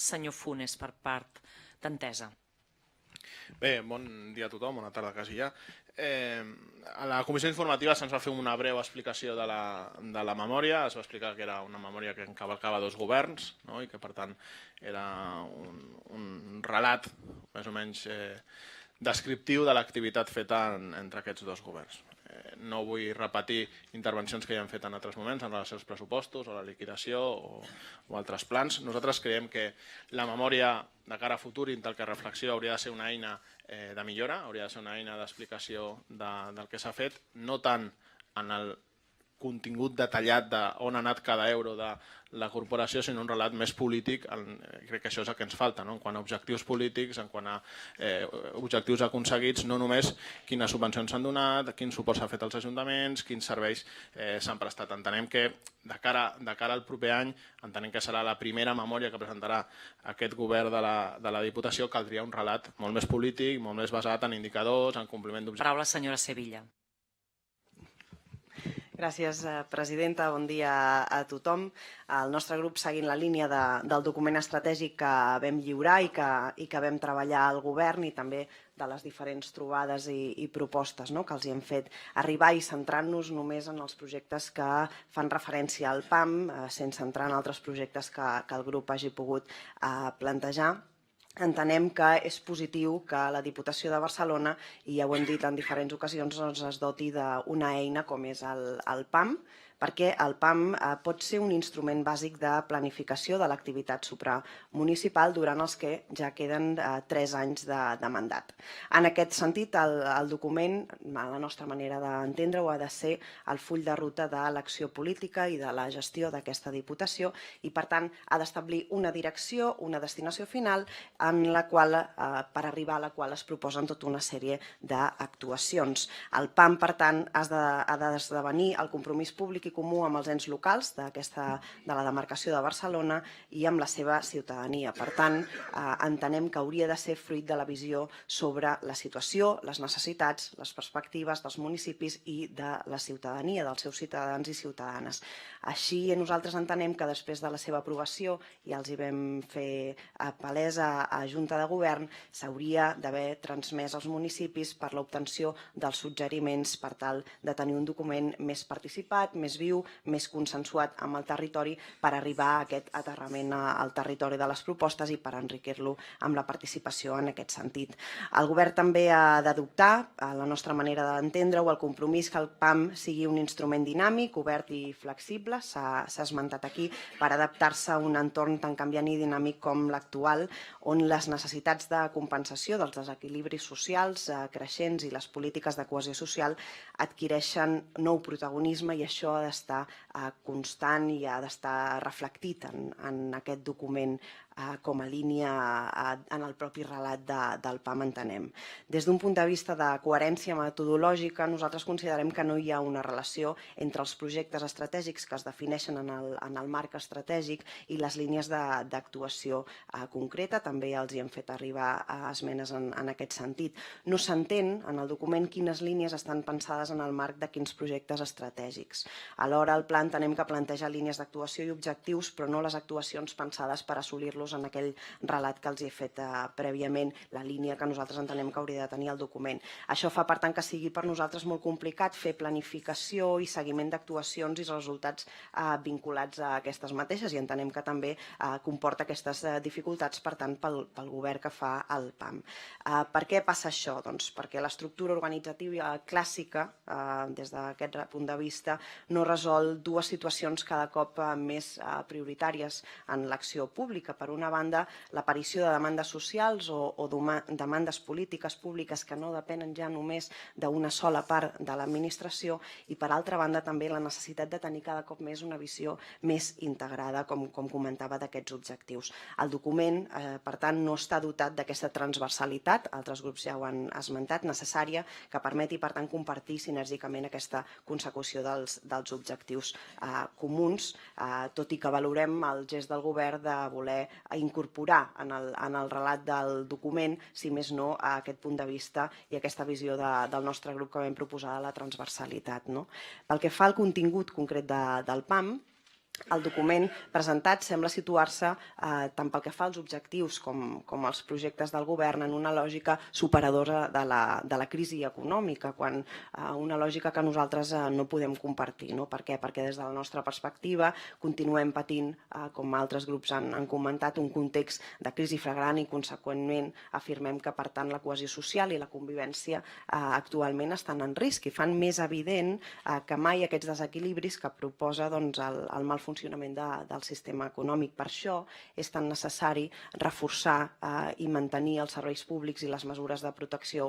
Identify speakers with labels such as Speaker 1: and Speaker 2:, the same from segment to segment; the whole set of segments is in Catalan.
Speaker 1: senyor Funes, per part d'Entesa.
Speaker 2: Bé, bon dia a tothom, bona tarda quasi ja. A la comissió informativa se'ns va fer una breu explicació de la memòria. Es va explicar que era una memòria que encavalcava dos governs, no? I que per tant era un relat més o menys descriptiu de l'activitat feta entre aquests dos governs. No vull repetir intervencions que ja han fet en altres moments en relació als pressupostos o la liquidació o altres plans. Nosaltres creiem que la memòria de cara a futur i del que reflexió hauria de ser una eina de millora, hauria de ser una eina d'explicació del que s'ha fet, no tant en el contingut detallat d'on ha anat cada euro de la corporació, sinó un relat més polític. Crec que això és el que ens falta, en quant a objectius polítics, en quant a objectius aconseguits, no només quines subvencions s'han donat, quin suport s'ha fet als ajuntaments, quins serveis s'han prestat. Entenem que de cara al proper any, entenem que serà la primera memòria que presentarà aquest govern de la Diputació, caldria un relat molt més polític, molt més basat en indicadors, en compliment d'objectius.
Speaker 1: Paraula, senyora Sevilla.
Speaker 3: Gràcies, presidenta. Bon dia a tothom. El nostre grup, seguint la línia del document estratègic que vam lliurar i que vam treballar al govern i també de les diferents trobades i propostes que els hi hem fet arribar i centrant-nos només en els projectes que fan referència al PAM, sense entrar en altres projectes que el grup hagi pogut plantejar. Entenem que és positiu que la Diputació de Barcelona, i ja ho hem dit en diferents ocasions, es doti d'una eina com és el PAM, perquè el PAM pot ser un instrument bàsic de planificació de l'activitat supramunicipal durant els que ja queden 3 anys de mandat. En aquest sentit, el document, a la nostra manera d'entendre-ho, ha de ser el full de ruta de l'acció política i de la gestió d'aquesta Diputació i, per tant, ha d'establir una direcció, una destinació final, per arribar a la qual es proposen tota una sèrie d'actuacions. El PAM, per tant, ha d'esdevenir el compromís públic i comú amb els ens locals de la demarcació de Barcelona i amb la seva ciutadania. Per tant, entenem que hauria de ser fruit de la visió sobre la situació, les necessitats, les perspectives dels municipis i de la ciutadania, dels seus ciutadans i ciutadanes. Així, nosaltres entenem que després de la seva aprovació, i els hi vam fer palesa a Junta de Govern, s'hauria d'haver transmès als municipis per l'obtenció dels suggeriments per tal de tenir un document més participat, més viu, més consensuat amb el territori per arribar a aquest aterrament al territori de les propostes i per enriquir-lo amb la participació en aquest sentit. El govern també ha d'adoptar, a la nostra manera d'entendre-ho, el compromís que el PAM sigui un instrument dinàmic, obert i flexible, s'ha esmentat aquí, per adaptar-se a un entorn tan canviant i dinàmic com l'actual, on les necessitats de compensació dels desequilibris socials creixents i les polítiques de cohesió social adquireixen nou protagonisme i això ha d'estar constant i ha d'estar reflectit en aquest document com a línia en el propi relat del PAM, entenem. Des d'un punt de vista de coherència metodològica, nosaltres considerem que no hi ha una relació entre els projectes estratègics que es defineixen en el marc estratègic i les línies d'actuació concreta. També els hi hem fet arribar esmenes en aquest sentit. No s'entén en el document quines línies estan pensades en el marc de quins projectes estratègics. Alhora, el pla entenem que planteja línies d'actuació i objectius, però no les actuacions pensades per assolir-los en aquell relat que els he fet prèviament, la línia que nosaltres entenem que hauria de tenir el document. Això fa, per tant, que sigui per nosaltres molt complicat fer planificació i seguiment d'actuacions i resultats vinculats a aquestes mateixes i entenem que també comporta aquestes dificultats, per tant, pel govern que fa el PAM. Per què passa això? Doncs perquè l'estructura organitzativa clàssica, des d'aquest punt de vista, no resol dues situacions cada cop més prioritàries en l'acció pública. Per una banda, l'aparició de demandes socials o demandes polítiques públiques que no depenen ja només d'una sola part de l'administració i, per altra banda, també la necessitat de tenir cada cop més una visió més integrada, com comentava, d'aquests objectius. El document, per tant, no està dotat d'aquesta transversalitat, altres grups ja ho han esmentat, necessària, que permeti, per tant, compartir sinèrgicament aquesta consecució dels objectius comuns, tot i que valorem el gest del govern de voler incorporar en el relat del document, si més no, a aquest punt de vista i aquesta visió del nostre grup que vam proposar de la transversalitat. Pel que fa al contingut concret del PAM, El document presentat sembla situar-se tant pel que fa als objectius com als projectes del govern en una lògica superadora de la crisi econòmica, una lògica que nosaltres no podem compartir. No? Per què? Perquè des de la nostra perspectiva continuem patint, com altres grups han comentat, un context de crisi flagrant i conseqüentment afirmem que per tant la cohesió social i la convivència actualment estan en risc i fan més evident que mai aquests desequilibris que proposa el mal funcionament del sistema econòmic. Per això és tan necessari reforçar i mantenir els serveis públics i les mesures de protecció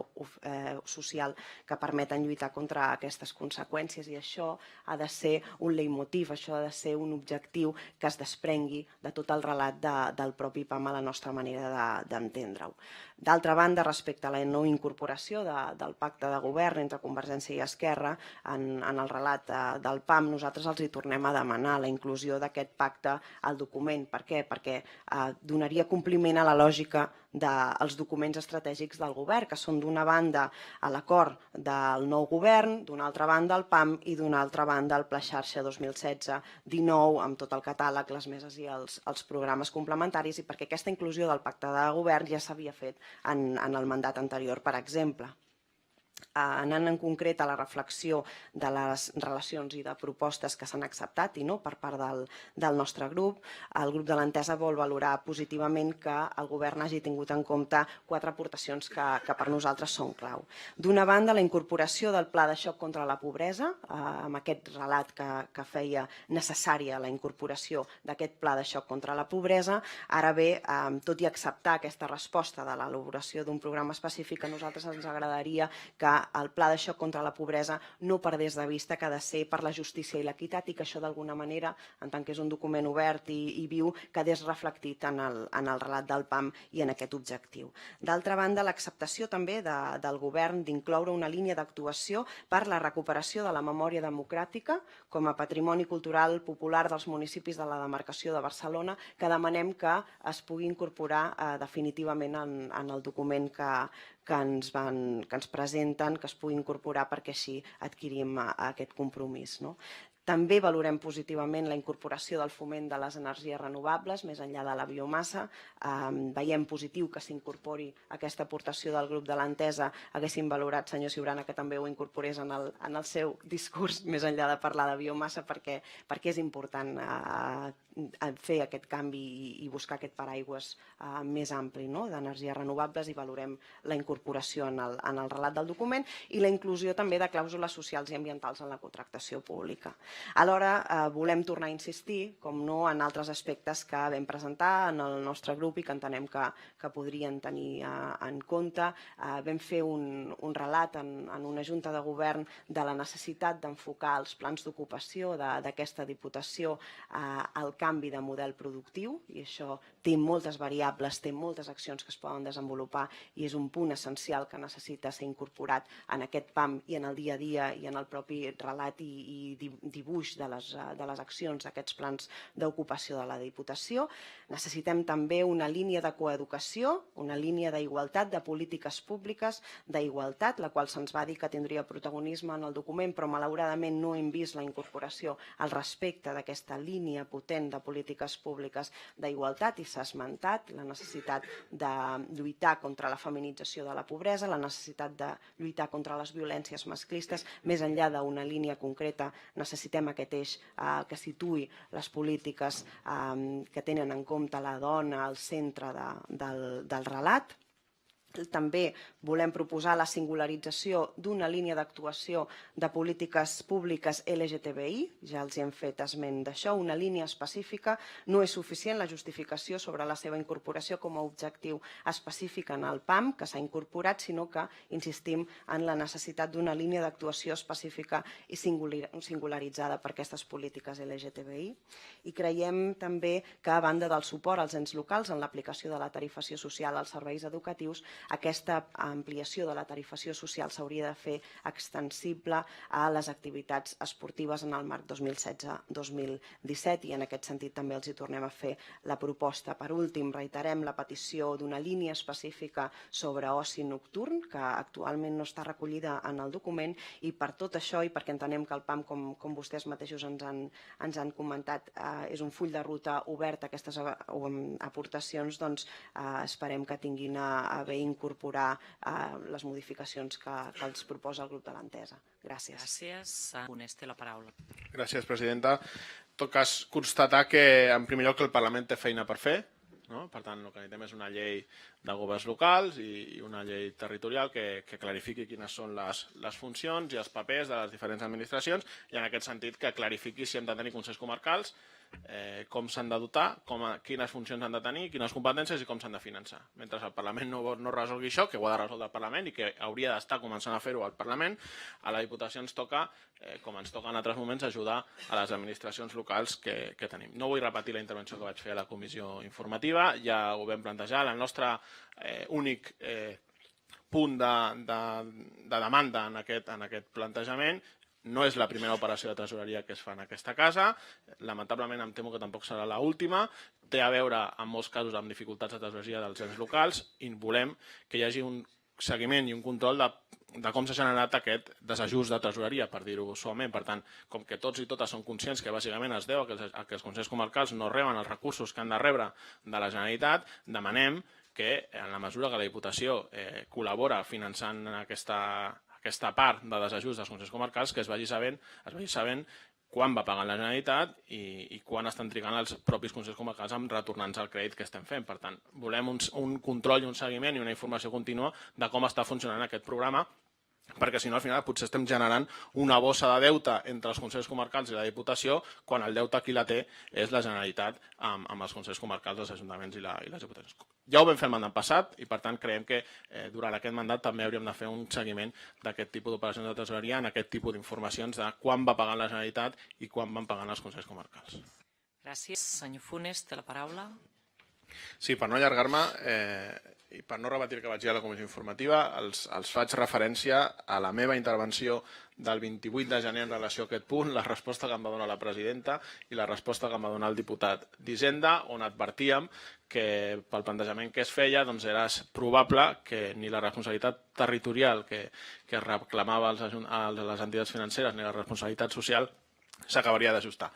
Speaker 3: social que permeten lluitar contra aquestes conseqüències, i això ha de ser un leitmotiv, això ha de ser un objectiu que es desprengui de tot el relat del propi PAM a la nostra manera d'entendre-ho. D'altra banda, respecte a la no incorporació del pacte de govern entre Convergència i Esquerra en el relat del PAM, nosaltres els hi tornem a demanar la inclusió d'aquest pacte al document. Per què? Perquè donaria compliment a la lògica dels documents estratègics del govern, que són d'una banda l'acord del nou govern, d'una altra banda el PAM i d'una altra banda el Pla Xarxa 2016-19 amb tot el catàleg, les meses i els programes complementaris, i perquè aquesta inclusió del pacte de govern ja s'havia fet en el mandat anterior, per exemple. Anant en concret a la reflexió de les relacions i de propostes que s'han acceptat i no per part del nostre grup, el grup de l'Entesa vol valorar positivament que el govern hagi tingut en compte 4 aportacions que per nosaltres són clau. D'una banda, la incorporació del Pla de xoc contra la pobresa, amb aquest relat que feia necessària la incorporació d'aquest Pla de xoc contra la pobresa. Ara bé, tot i acceptar aquesta resposta de l'elaboració d'un programa específic, a nosaltres ens agradaria que el Pla de xoc contra la pobresa no perdés de vista que ha de ser per la justícia i l'equitat, i que això d'alguna manera, en tant que és un document obert i viu, quedés reflectit en el relat del PAM i en aquest objectiu. D'altra banda, l'acceptació també del govern d'incloure una línia d'actuació per la recuperació de la memòria democràtica com a patrimoni cultural popular dels municipis de la demarcació de Barcelona, que demanem que es pugui incorporar definitivament en el document que ens presenten, que es pugui incorporar perquè així adquirim aquest compromís. També valorem positivament la incorporació del foment de les energies renovables, més enllà de la biomassa. Veiem positiu que s'incorpori aquesta aportació del grup de l'Entesa. Haguéssim valorat, senyor Ciurana, que també ho incorporés en el seu discurs, més enllà de parlar de biomassa, perquè és important fer aquest canvi i buscar aquest paraigües més ampli d'energies renovables, i valorem la incorporació en el relat del document i la inclusió també de clàusules socials i ambientals en la contractació pública. Alhora, volem tornar a insistir, com no, en altres aspectes que vam presentar en el nostre grup i que entenem que podrien tenir en compte. Vam fer un relat en una junta de govern de la necessitat d'enfocar els plans d'ocupació d'aquesta Diputació al canvi de model productiu, i això té moltes variables, té moltes accions que es poden desenvolupar i és un punt essencial que necessita ser incorporat en aquest PAM i en el dia a dia i en el propi relat i dibuix de les accions d'aquests plans d'ocupació de la Diputació. Necessitem també una línia de coeducació, una línia d'igualtat, de polítiques públiques d'igualtat, la qual se'ns va dir que tindria protagonisme en el document, però malauradament no hem vist la incorporació al respecte d'aquesta línia potent de polítiques públiques d'igualtat, i s'ha esmentat la necessitat de lluitar contra la feminització de la pobresa, la necessitat de lluitar contra les violències masclistes. Més enllà d'una línia concreta, necessitem aquest eix que situï les polítiques que tenen en compte la dona al centre del relat. També volem proposar la singularització d'una línia d'actuació de polítiques públiques LGTBI, ja els hem fet esment d'això, una línia específica. No és suficient la justificació sobre la seva incorporació com a objectiu específic en el PAM, que s'ha incorporat, sinó que insistim en la necessitat d'una línia d'actuació específica i singularitzada per aquestes polítiques LGTBI. I creiem també que, a banda del suport als ens locals en l'aplicació de la tarifació social als serveis educatius, aquesta ampliació de la tarifació social s'hauria de fer extensible a les activitats esportives en el marc 2016-2017 i en aquest sentit també els hi tornem a fer la proposta. Per últim, reiterem la petició d'una línia específica sobre oci nocturn que actualment no està recollida en el document i per tot això i perquè entenem que el PAM, com vostès mateixos ens han comentat, és un full de ruta obert a aquestes aportacions, doncs esperem que tinguin a bé incorporar les modificacions que els proposa el grup de l'Entesa. Gràcies.
Speaker 1: Gràcies. Funes té la paraula.
Speaker 2: Gràcies, presidenta. En tot cas, constatar que, en primer lloc, el Parlament té feina per fer. Per tant, el que necessitem és una llei de governs locals i una llei territorial que clarifiqui quines són les funcions i els papers de les diferents administracions i, en aquest sentit, que clarifiqui si hem de tenir consells comarcals, com s'han de dotar, quines funcions han de tenir, quines competències i com s'han de finançar. Mentre el Parlament no resolgui això, que ho ha de resoldre el Parlament i que hauria d'estar començant a fer-ho al Parlament, a la Diputació ens toca, com ens toca en altres moments, ajudar a les administracions locals que tenim. No vull repetir la intervenció que vaig fer a la comissió informativa, ja ho vam plantejar. El nostre únic punt de demanda en aquest plantejament no és la primera operació de tresoreria que es fa en aquesta casa, lamentablement em temo que tampoc serà l'última, té a veure en molts casos amb dificultats de tresoreria dels ens locals i volem que hi hagi un seguiment i un control de com s'ha generat aquest desajust de tresoreria, per dir-ho suaument. Per tant, com que tots i totes són conscients que bàsicament es deu a que els consells comarcals no reben els recursos que han de rebre de la Generalitat, demanem que en la mesura que la Diputació col·labora finançant aquesta part de desajust dels consells comarcals, que es vagi sabent quan va pagant la Generalitat i quan estan trigant els propis consells comarcals en retornar-nos el crèdit que estem fent. Per tant, volem un control i un seguiment i una informació contínua de com està funcionant aquest programa, perquè si no al final potser estem generant una bossa de deute entre els consells comarcals i la Diputació quan el deute qui la té és la Generalitat amb els consells comarcals, els ajuntaments i les diputacions. Ja ho vam fer el mandat passat i per tant creiem que durant aquest mandat també hauríem de fer un seguiment d'aquest tipus d'operacions de tresoreria en aquest tipus d'informacions de quan va pagant la Generalitat i quan van pagant els consells comarcals.
Speaker 1: Gràcies. Senyor Funes, té la paraula.
Speaker 2: Sí, per no allargar-me i per no repetir el que vaig dir a la comissió informativa, els faig referència a la meva intervenció del 28 de gener en relació a aquest punt, la resposta que em va donar la presidenta i la resposta que em va donar el diputat d'Hisenda, on advertíem que pel plantejament que es feia era probable que ni la responsabilitat territorial que reclamava a les entitats financeres ni la responsabilitat social s'acabaria d'ajustar.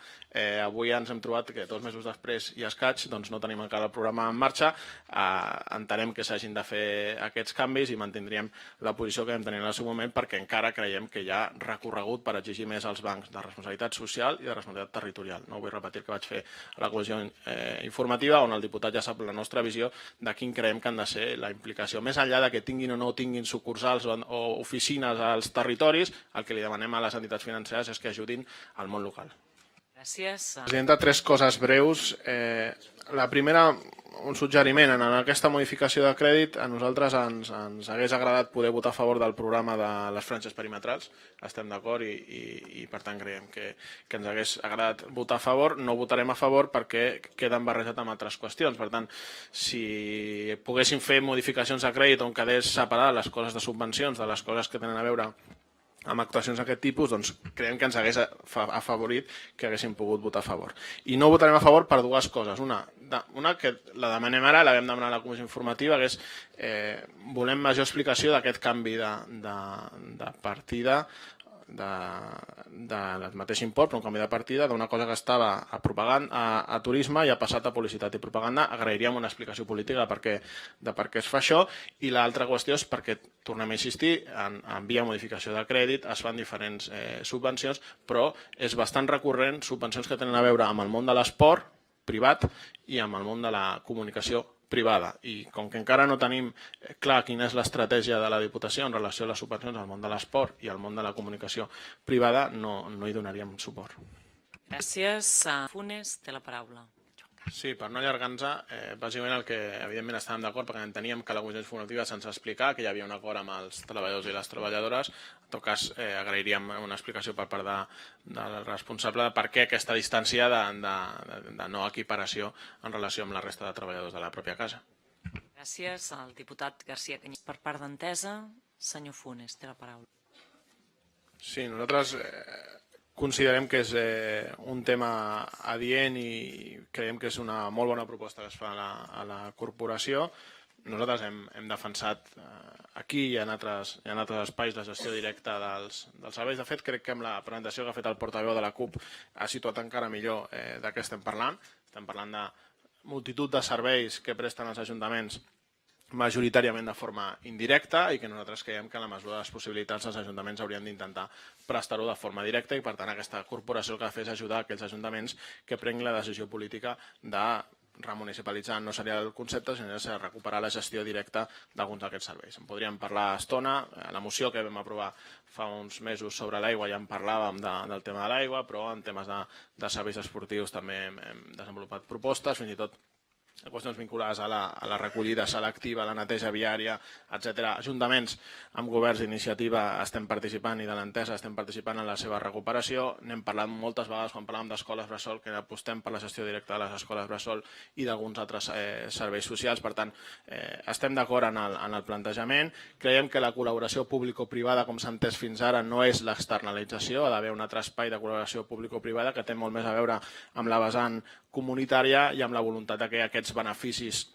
Speaker 2: Avui ens hem trobat que 2 mesos després i escaig no tenim encara el programa en marxa. Entenem que s'hagin de fer aquests canvis i mantindríem la posició que vam tenir en el seu moment perquè encara creiem que hi ha recorregut per exigir més als bancs de responsabilitat social i de responsabilitat territorial. No vull repetir el que vaig fer a la comissió informativa on el diputat ja sap la nostra visió de quin creiem que han de ser la implicació. Més enllà de que tinguin o no tinguin sucursals o oficines als territoris, el que li demanem a les entitats financeres és que ajudin al món local.
Speaker 1: Gràcies.
Speaker 2: Presidenta, 3 coses breus. La primera, un suggeriment. En aquesta modificació de crèdit a nosaltres ens hagués agradat poder votar a favor del programa de les franges perimetrals. Estem d'acord i per tant creiem que ens hagués agradat votar a favor. No votarem a favor perquè queden barrejats amb altres qüestions. Per tant, si poguéssim fer modificacions de crèdit on quedés separar les coses de subvencions de les coses que tenen a veure amb actuacions d'aquest tipus, creiem que ens hagués afavorit que haguéssim pogut votar a favor. I no votarem a favor per 2 coses. Una que la demanem ara, la vam demanar a la comissió informativa, que és volem major explicació d'aquest canvi de partida del mateix import, però un canvi de partida d'una cosa que estava a turisme i ha passat a publicitat i propaganda. Agrairíem una explicació política de per què es fa això. I l'altra qüestió és perquè, tornem a insistir, en via modificació de crèdit es fan diferents subvencions, però és bastant recurrent subvencions que tenen a veure amb el món de l'esport privat i amb el món de la comunicació privada. I com que encara no tenim clar quina és l'estratègia de la Diputació en relació a les subvencions al món de l'esport i al món de la comunicació privada, no hi donaríem suport.
Speaker 1: Gràcies. Funes té la paraula.
Speaker 2: Sí, per no allargar-nos, bàsicament el que evidentment estàvem d'acord perquè enteníem que la comissió informativa se'ns explicar que hi havia un acord amb els treballadors i les treballadores. En tot cas, agrairíem una explicació per part del responsable de per què aquesta distància de no equiparació en relació amb la resta de treballadors de la pròpia casa.
Speaker 1: Gràcies. Gràcies al diputat García Cañas. Per part d'Entesa, senyor Funes, té la paraula.
Speaker 2: Sí, nosaltres considerem que és un tema adient i creiem que és una molt bona proposta que es fa a la corporació. Nosaltres hem defensat aquí i en altres espais la gestió directa dels serveis. De fet, crec que amb la presentació que ha fet el portaveu de la CUP ha situat encara millor de què estem parlant. Estem parlant de multitud de serveis que presten els ajuntaments majoritàriament de forma indirecta i que nosaltres creiem que en la mesura de les possibilitats els ajuntaments haurien d'intentar prestar-ho de forma directa i per tant aquesta corporació el que ha de fer és ajudar aquells ajuntaments que prenguin la decisió política de remunicipalitzar. No seria el concepte, sinó de recuperar la gestió directa d'alguns d'aquests serveis. En podríem parlar a estona, a la moció que vam aprovar fa uns mesos sobre l'aigua ja en parlàvem del tema de l'aigua, però en temes de serveis esportius també hem desenvolupat propostes, fins i tot qüestions vinculades a la recollida selectiva, a la neteja viària, etc. Ajuntaments amb governs d'iniciativa estem participant i de l'Entesa estem participant en la seva recuperació. N'hem parlat moltes vegades quan parlàvem d'escoles bressol, que apostem per la gestió directa de les escoles bressol i d'alguns altres serveis socials. Per tant, estem d'acord en el plantejament. Creiem que la col·laboració público-privada, com s'ha entès fins ara, no és l'externalització. Ha d'haver un altre espai de col·laboració público-privada que té molt més a veure amb la vessant comunitària i amb la voluntat que aquests beneficis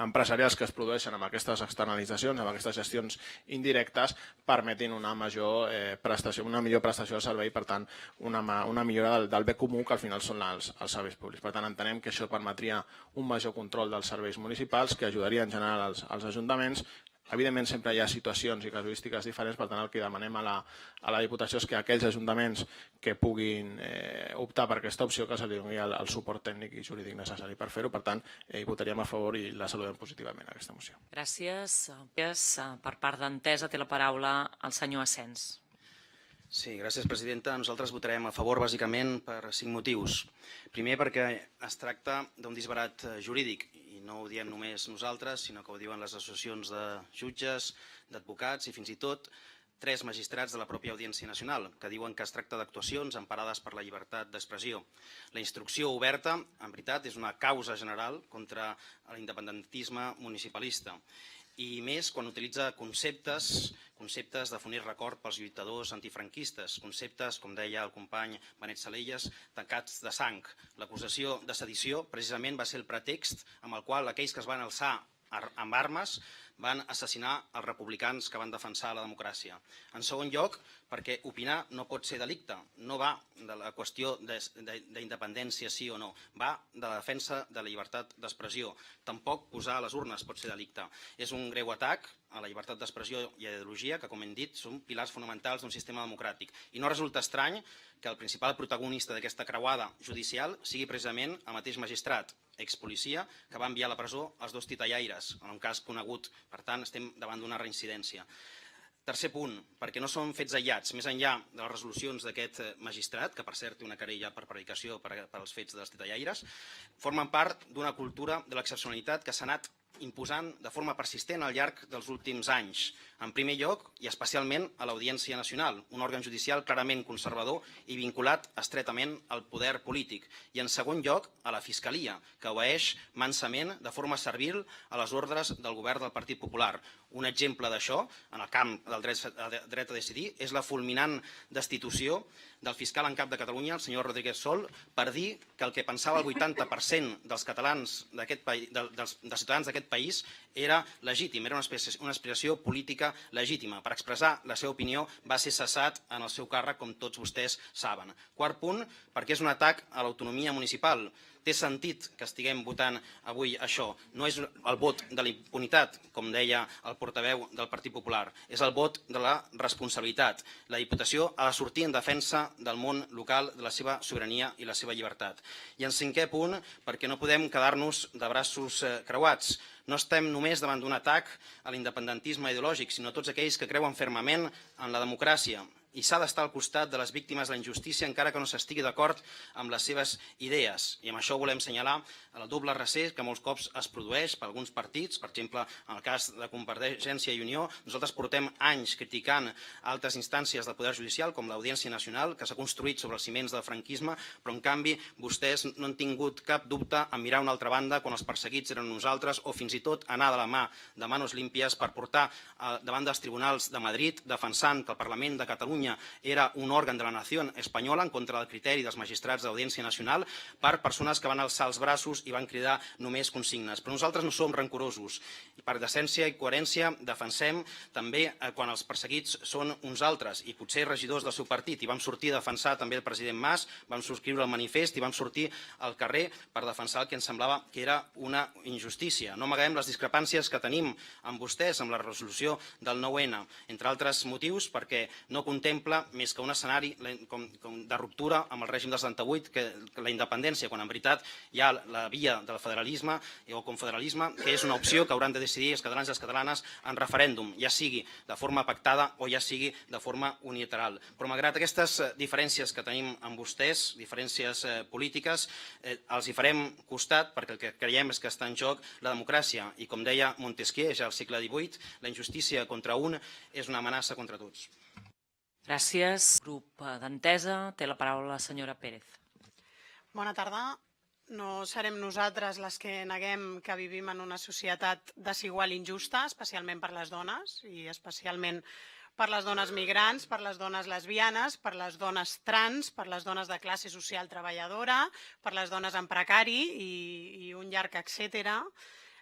Speaker 2: empresarials que es produeixen amb aquestes externalitzacions, amb aquestes gestions indirectes, permetin una millor prestació de servei, per tant, una millora del bé comú, que al final són els serveis públics. Per tant, entenem que això permetria un major control dels serveis municipals, que ajudaria en general als ajuntaments. Evidentment, sempre hi ha situacions i casuístiques diferents, per tant, el que demanem a la Diputació és que aquells ajuntaments que puguin optar per aquesta opció, que se li doni el suport tècnic i jurídic necessari per fer-ho. Per tant, hi votaríem a favor i la saludem positivament, aquesta moció.
Speaker 1: Gràcies. Per part d'Entesa té la paraula el senyor Asens.
Speaker 4: Sí, gràcies, presidenta. Nosaltres votarem a favor, bàsicament, per 5 motius. Primer, perquè es tracta d'un disbarat jurídic, i no ho diem només nosaltres, sinó que ho diuen les associacions de jutges, d'advocats i fins i tot 3 magistrats de la pròpia Audiència Nacional, que diuen que es tracta d'actuacions emparades per la llibertat d'expressió. La instrucció oberta, en veritat, és una causa general contra l'independentisme municipalista, i més quan utilitza conceptes de funest record pels lluitadors antifranquistes, conceptes, com deia el company Benet Salellas, tancats de sang. L'acusació de sedició precisament va ser el pretext amb el qual aquells que es van alçar amb armes van assassinar els republicans que van defensar la democràcia. En segon lloc, perquè opinar no pot ser delicte, no va de la qüestió d'independència sí o no, va de la defensa de la llibertat d'expressió. Tampoc posar a les urnes pot ser delicte. És un greu atac a la llibertat d'expressió i a l'ideologia, que, com hem dit, són pilars fonamentals d'un sistema democràtic. I no resulta estrany que el principal protagonista d'aquesta creuada judicial sigui precisament el mateix magistrat, expolicia, que va enviar a la presó els 2 titellaires, en un cas conegut. Per tant, estem davant d'una reincidència. Tercer punt, perquè no són fets aïllats. Més enllà de les resolucions d'aquest magistrat, que per cert té una querella per prevaricació per als fets dels titellaires, formen part d'una cultura de l'excepcionalitat que s'ha anat imposant de forma persistent al llarg dels últims anys. En primer lloc, i especialment a l'Audiència Nacional, un òrgan judicial clarament conservador i vinculat estretament al poder polític. I en segon lloc, a la Fiscalia, que obeeix mansament de forma servil a les ordres del govern del Partit Popular. Un exemple d'això, en el camp del dret a decidir, és la fulminant destitució del fiscal en cap de Catalunya, el senyor Rodríguez Sol, per dir que el que pensava el 80% dels ciutadans d'aquest país era legítim, era una aspiració política legítima. Per expressar la seva opinió va ser cessat en el seu càrrec, com tots vostès saben. Quart punt, perquè és un atac a l'autonomia municipal. Té sentit que estiguem votant avui això. No és el vot de la impunitat, com deia el portaveu del Partit Popular. És el vot de la responsabilitat. La Diputació ha de sortir en defensa del món local, de la seva sobirania i la seva llibertat. I en cinquè punt, perquè no podem quedar-nos de braços creuats. No estem només davant d'un atac a l'independentisme ideològic, sinó tots aquells que creuen fermament en la democràcia i s'ha d'estar al costat de les víctimes de la injustícia encara que no s'estigui d'acord amb les seves idees. I amb això volem assenyalar el doble raser que molts cops es produeix per alguns partits. Per exemple, en el cas de Convergència i Unió, nosaltres portem anys criticant altres instàncies del Poder Judicial, com l'Audiència Nacional, que s'ha construït sobre els ciments del franquisme, però en canvi vostès no han tingut cap dubte en mirar a una altra banda quan els perseguits eren nosaltres, o fins i tot anar de la mà de manos límpies per portar davant dels tribunals de Madrid defensant que el Parlament de Catalunya era un òrgan de la nació espanyola en contra del criteri dels magistrats de l'Audiència Nacional, per persones que van alçar els braços i van cridar només consignes. Però nosaltres no som rancorosos. Per decència i coherència defensem també quan els perseguits són uns altres, i potser regidors del seu partit, i vam sortir a defensar també el president Mas, vam subscriure el manifest i vam sortir al carrer per defensar el que ens semblava que era una injustícia. No amaguem les discrepàncies que tenim amb vostès, amb la resolució del 9-N, entre altres motius perquè no contempla més que un escenari de ruptura amb el règim del 78, que la independència, quan en veritat hi ha la via del federalisme o confederalisme, que és una opció que hauran de decidir els catalans i les catalanes en referèndum, ja sigui de forma pactada o ja sigui de forma unilateral. Però malgrat aquestes diferències que tenim amb vostès, diferències polítiques, els hi farem costat perquè el que creiem és que està en joc la democràcia i, com deia Montesquieu ja al segle XVIII, la injustícia contra un és una amenaça contra tots.
Speaker 1: Gràcies. Grup d'Entesa, té la paraula la senyora Pérez.
Speaker 5: Bona tarda. No serem nosaltres les que neguem que vivim en una societat desigual i injusta, especialment per les dones, i especialment per les dones migrants, per les dones lesbianes, per les dones trans, per les dones de classe social treballadora, per les dones en precari i un llarg etcètera.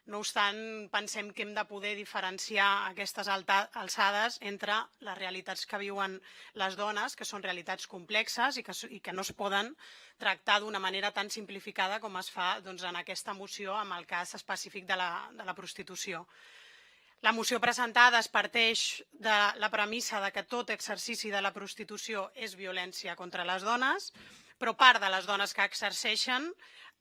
Speaker 5: No obstant, pensem que hem de poder diferenciar aquestes alçades entre les realitats que viuen les dones, que són realitats complexes i que no es poden tractar d'una manera tan simplificada com es fa en aquesta moció amb el cas específic de la prostitució. La moció presentada es parteix de la premissa que tot exercici de la prostitució és violència contra les dones, però part de les dones que exerceixen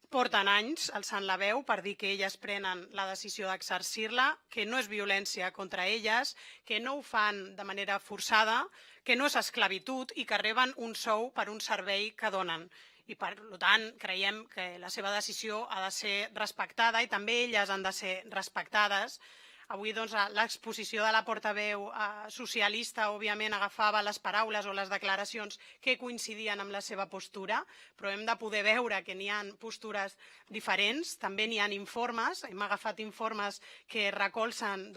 Speaker 5: porten anys alçant la veu per dir que elles prenen la decisió d'exercir-la, que no és violència contra elles, que no ho fan de manera forçada, que no és esclavitud i que reben un sou per un servei que donen. I per tant creiem que la seva decisió ha de ser respectada i també elles han de ser respectades. Avui l'exposició de la portaveu socialista òbviament agafava les paraules o les declaracions que coincidien amb la seva postura, però hem de poder veure que n'hi ha postures diferents, també n'hi ha informes, hem agafat informes que recolzen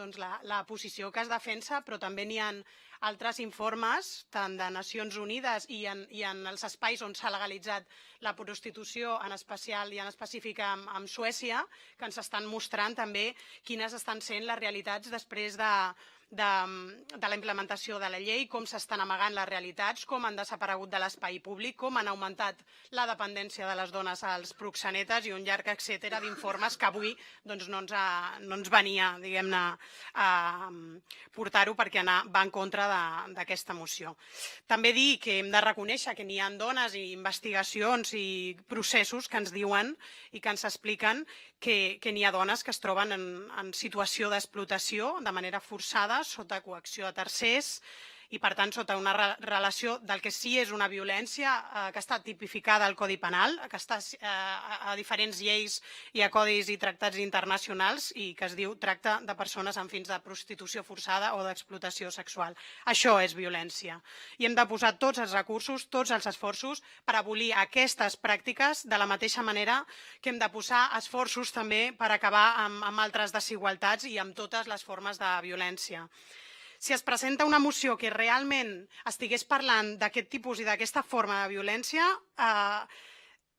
Speaker 5: la posició que es defensa, però també n'hi ha altres informes, tant de Nacions Unides i en els espais on s'ha legalitzat la prostitució, en especial i en específic amb Suècia, que ens estan mostrant també quines estan sent les realitats després de la implementació de la llei, com s'estan amagant les realitats, com han desaparegut de l'espai públic, com han augmentat la dependència de les dones als proxenetes i un llarg etcètera d'informes que avui no ens venia, diguem-ne, a portar-ho perquè va en contra d'aquesta moció. També dir que hem de reconèixer que n'hi ha dones i investigacions i processos que ens diuen i que ens expliquen que n'hi ha dones que es troben en situació d'explotació de manera forçada, sota coacció de tercers i, per tant, sota una relació del que sí és una violència que està tipificada al Codi Penal, que està a diferents lleis i a codis i tractats internacionals i que es diu tracte de persones amb fins de prostitució forçada o d'explotació sexual. Això és violència. I hem de posar tots els recursos, tots els esforços per abolir aquestes pràctiques de la mateixa manera que hem de posar esforços també per acabar amb altres desigualtats i amb totes les formes de violència. Si es presenta una moció que realment estigués parlant d'aquest tipus i d'aquesta forma de violència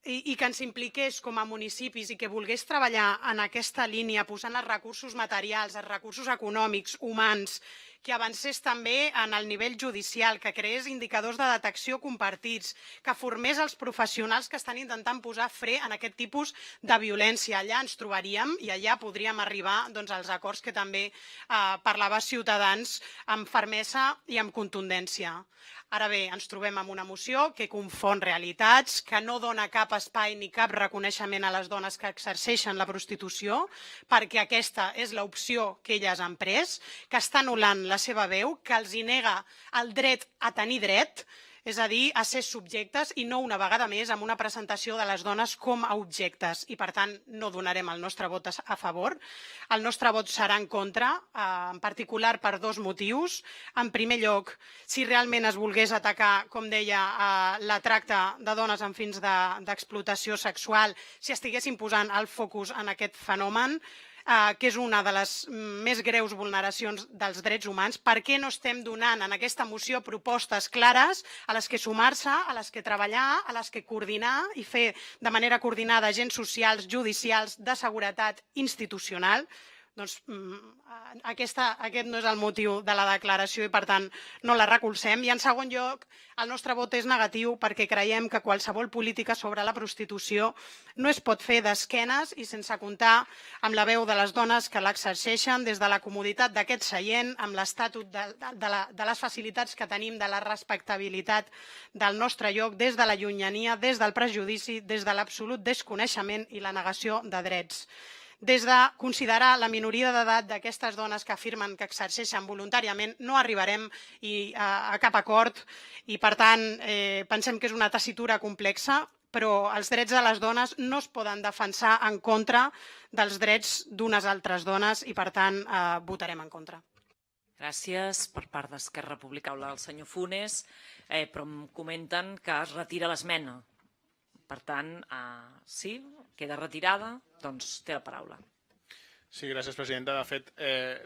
Speaker 5: i que ens impliqués com a municipis i que volgués treballar en aquesta línia posant els recursos materials, els recursos econòmics, humans, que avancés també en el nivell judicial, que creés indicadors de detecció compartits, que formés els professionals que estan intentant posar fre en aquest tipus de violència. Allà ens trobaríem i allà podríem arribar als acords que també parlava Ciutadans amb fermesa i amb contundència. Ara bé, ens trobem amb una moció que confon realitats, que no dona cap espai ni cap reconeixement a les dones que exerceixen la prostitució, perquè aquesta és l'opció que elles han pres, que està anul·lant la seva veu, que els hi nega el dret a tenir dret, és a dir, a ser subjectes i no una vegada més amb una presentació de les dones com a objectes i per tant no donarem el nostre vot a favor. El nostre vot serà en contra, en particular per dos motius. En primer lloc, si realment es volgués atacar, com deia, la tracta de dones amb fins d'explotació sexual, si estiguessin posant el focus en aquest fenomen, que és una de les més greus vulneracions dels drets humans, per què no estem donant en aquesta moció propostes clares a les que sumar-se, a les que treballar, a les que coordinar i fer de manera coordinada agents socials, judicials, de seguretat institucional? Doncs aquest no és el motiu de la declaració i, per tant, no la recolzem. I, en segon lloc, el nostre vot és negatiu perquè creiem que qualsevol política sobre la prostitució no es pot fer d'esquenes i sense comptar amb la veu de les dones que l'exerceixen des de la comoditat d'aquest seient, amb l'estatut de les facilitats que tenim, de la respectabilitat del nostre lloc, des de la llunyania, des del prejudici, des de l'absolut desconeixement i la negació de drets. Des de considerar la minoria d'edat d'aquestes dones que afirmen que exerceixen voluntàriament, no arribarem a cap acord i, per tant, pensem que és una tessitura complexa, però els drets de les dones no es poden defensar en contra dels drets d'unes altres dones i, per tant, votarem en contra.
Speaker 1: Gràcies. Per part d'Esquerra Republicana, el senyor Funes, però em comenten que es retira l'esmena. Per tant, sí, queda retirada, doncs té la paraula.
Speaker 2: Sí, gràcies, presidenta. De fet,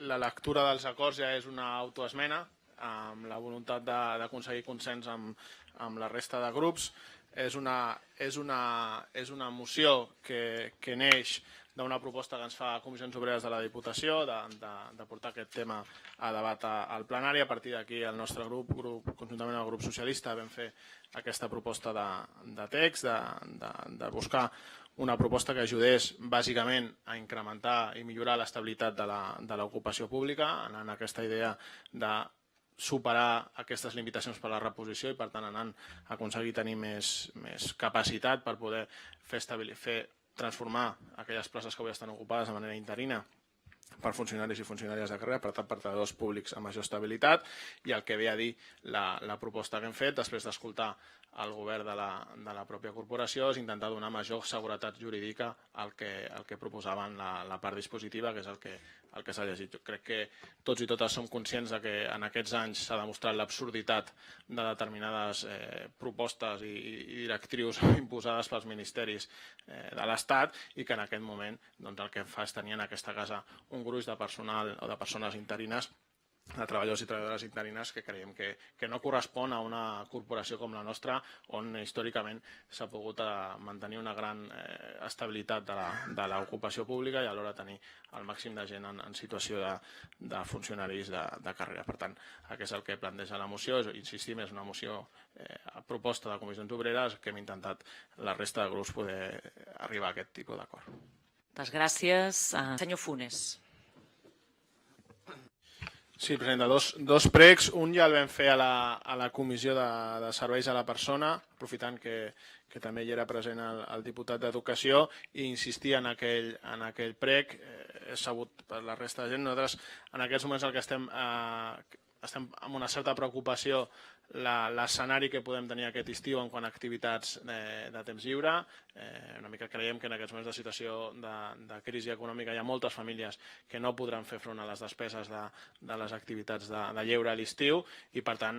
Speaker 2: la lectura dels acords ja és una autoesmena, amb la voluntat d'aconseguir consens amb la resta de grups. És una moció que neix d'una proposta que ens fa Comissions Obreres de la Diputació de portar aquest tema a debat al plenari. A partir d'aquí el nostre grup, conjuntament amb el grup socialista, vam fer aquesta proposta de text, de buscar una proposta que ajudés bàsicament a incrementar i millorar l'estabilitat de l'ocupació pública, anant a aquesta idea de superar aquestes limitacions per a la reposició i, per tant, anant a aconseguir tenir més capacitat per poder transformar aquelles places que avui estan ocupades de manera interina per funcionaris i funcionàries de carrera, per tant, per treballadors públics amb major estabilitat, i el que ve a dir la proposta que hem fet després d'escoltar el govern de la pròpia corporació és intentar donar major seguretat jurídica al que proposaven la part dispositiva, que és el que s'ha llegit. Jo crec que tots i totes som conscients que en aquests anys s'ha demostrat l'absurditat de determinades propostes i directrius imposades pels ministeris de l'Estat i que en aquest moment el que fa és tenir en aquesta casa un gruix de personal o de persones interines, de treballadors i treballadores interines, que creiem que no correspon a una corporació com la nostra, on històricament s'ha pogut mantenir una gran estabilitat de l'ocupació pública i alhora tenir el màxim de gent en situació de funcionaris de carrera. Per tant, aquest és el que planteja la moció. Insistim, és una moció a proposta de Comissions Obreres que hem intentat la resta de grups poder arribar a aquest tipus d'acord.
Speaker 1: Moltes gràcies. Senyor Funes.
Speaker 2: Sí, presidenta, dos pregs. Un ja el vam fer a la Comissió de Serveis a la Persona, aprofitant que també hi era present el diputat d'Educació, i insistir en aquell preg. És sabut per la resta de gent. Nosaltres, en aquests moments, el que estem amb una certa preocupació l'escenari que podem tenir aquest estiu en quant a activitats de temps lliure. Una mica creiem que en aquests moments de situació de crisi econòmica hi ha moltes famílies que no podran fer front a les despeses de les activitats de lleure a l'estiu i, per tant,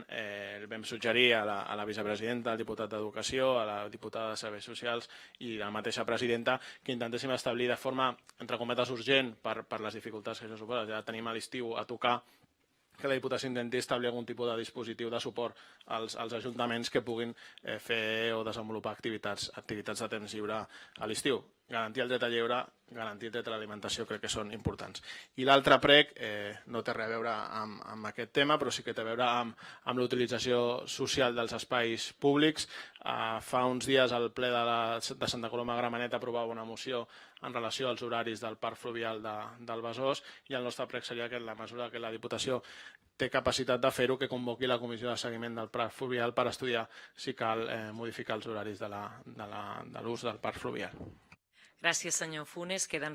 Speaker 2: vam suggerir a la vicepresidenta, al diputat d'Educació, a la diputada de Serveis Socials i a la mateixa presidenta que intentéssim establir de forma, entre cometes, urgent per les dificultats que això suposa. Ja tenim a l'estiu a tocar que la Diputació intenti establir algun tipus de dispositiu de suport als ajuntaments que puguin fer o desenvolupar activitats de temps lliure a l'estiu. Garantir el dret a lleure, garantir el dret a l'alimentació crec que són importants. I l'altre prec no té res a veure amb aquest tema, però sí que té a veure amb l'utilització social dels espais públics. Fa uns dies el ple de Santa Coloma de Gramenet aprovava una moció en relació als horaris del parc fluvial del Besòs i el nostre prec seria que en la mesura que la Diputació té capacitat de fer-ho, que convoqui la comissió de seguiment del parc fluvial per estudiar si cal modificar els horaris de l'ús del parc fluvial.
Speaker 1: Gràcies, senyor Funes. Queden